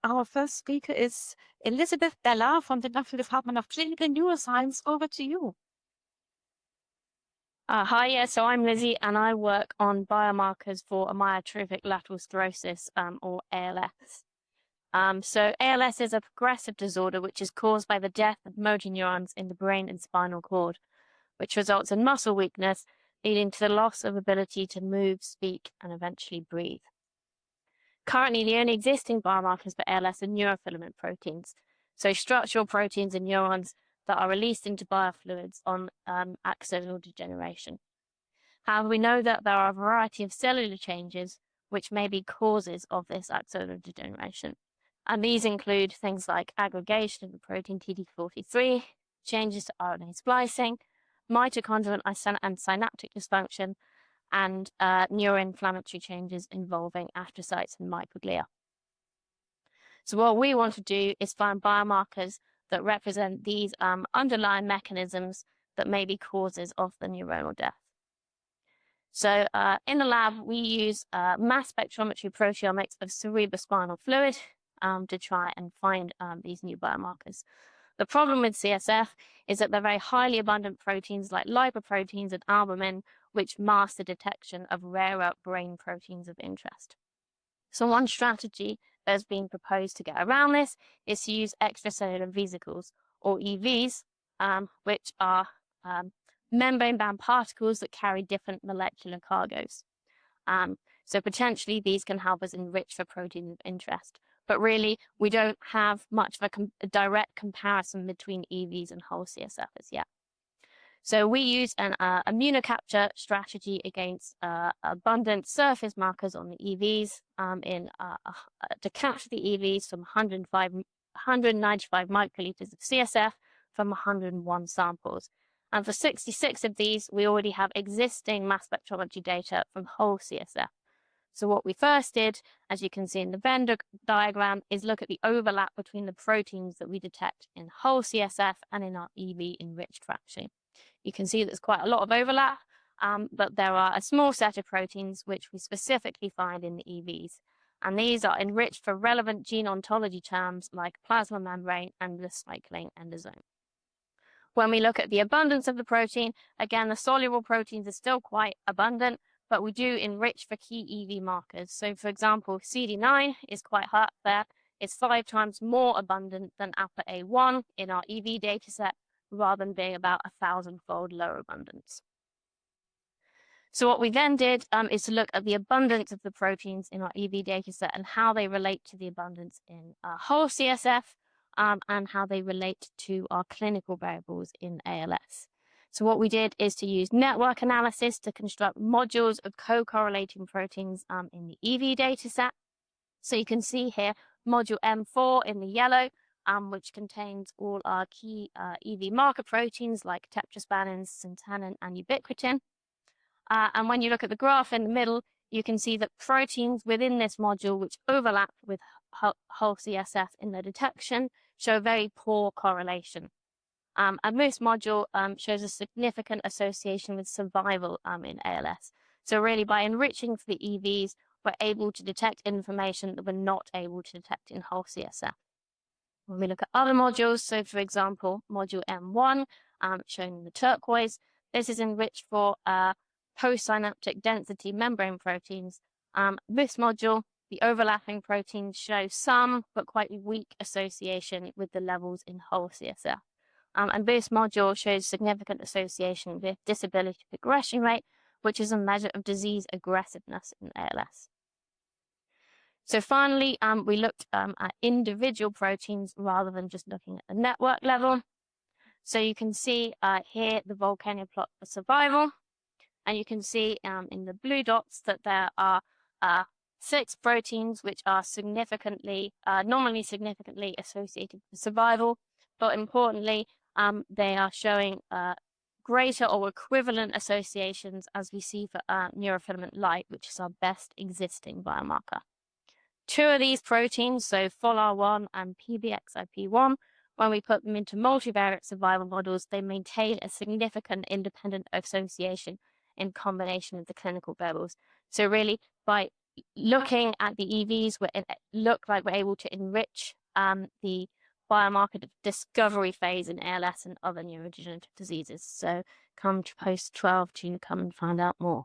Our first speaker is Elizabeth Dellar from the National Department of Clinical Neuroscience. Over to you. Hi, so I'm Lizzie, and I work on biomarkers for amyotrophic lateral sclerosis, or ALS. So ALS is a progressive disorder which is caused by the death of motor neurons in the brain and spinal cord, which results in muscle weakness, leading to the loss of ability to move, speak, and eventually breathe. Currently, the only existing biomarkers for ALS are neurofilament proteins, so structural proteins in neurons that are released into biofluids on axonal degeneration. However, we know that there are a variety of cellular changes which may be causes of this axonal degeneration. And these include things like aggregation of the protein TDP-43, changes to RNA splicing, mitochondrial and synaptic dysfunction, and neuroinflammatory changes involving astrocytes and microglia. So what we want to do is find biomarkers that represent these underlying mechanisms that may be causes of the neuronal death. So in the lab, we use mass spectrometry proteomics of cerebrospinal fluid to try and find these new biomarkers. The problem with CSF is that they're very highly abundant proteins like lipoproteins and albumin, which mask the detection of rarer brain proteins of interest. So one strategy that has been proposed to get around this is to use extracellular vesicles, or EVs, which are membrane-bound particles that carry different molecular cargoes. So potentially these can help us enrich for proteins of interest. But really, we don't have much of a direct comparison between EVs and whole CSF as yet. So we use an immunocapture strategy against abundant surface markers on the EVs to capture the EVs from 195 microliters of CSF from 101 samples. And for 66 of these, we already have existing mass spectrometry data from whole CSF. So what we first did, as you can see in the Venn diagram, is look at the overlap between the proteins that we detect in whole CSF and in our EV-enriched fraction. You can see there's quite a lot of overlap, but there are a small set of proteins which we specifically find in the EVs. And these are enriched for relevant gene ontology terms like plasma membrane and the cycling endosome. When we look at the abundance of the protein, again, the soluble proteins are still quite abundant, but we do enrich for key EV markers. So, for example, CD9 is quite high up there. It's 5 times more abundant than alpha A1 in our EV dataset, rather than being about 1,000-fold lower abundance. So what we then did is to look at the abundance of the proteins in our EV dataset and how they relate to the abundance in whole CSF and how they relate to our clinical variables in ALS. So what we did is to use network analysis to construct modules of co-correlating proteins in the EV dataset. So you can see here module M4 in the yellow, which contains all our key EV marker proteins like tetraspanins, syntanin, and ubiquitin. And when you look at the graph in the middle, you can see that proteins within this module which overlap with whole CSF in their detection show very poor correlation. And this module shows a significant association with survival in ALS. So really, by enriching for the EVs, we're able to detect information that we're not able to detect in whole CSF. When we look at other modules, so for example, module M1, shown in the turquoise, this is enriched for postsynaptic density membrane proteins. This module, the overlapping proteins show some but quite weak association with the levels in whole CSF. And this module shows significant association with disability progression rate, which is a measure of disease aggressiveness in ALS. So finally, we looked at individual proteins rather than just looking at the network level. So you can see here the volcano plot for survival. And you can see in the blue dots that there are 6 proteins which are nominally significantly associated with survival. But importantly, they are showing greater or equivalent associations as we see for neurofilament light, which is our best existing biomarker. 2 of these proteins, so FOLR1 and PBXIP1, when we put them into multivariate survival models, they maintain a significant independent association in combination with the clinical variables. So really, by looking at the EVs, look like we're able to enrich the biomarker discovery phase in ALS and other neurodegenerative diseases. So come to post 12 to come and find out more.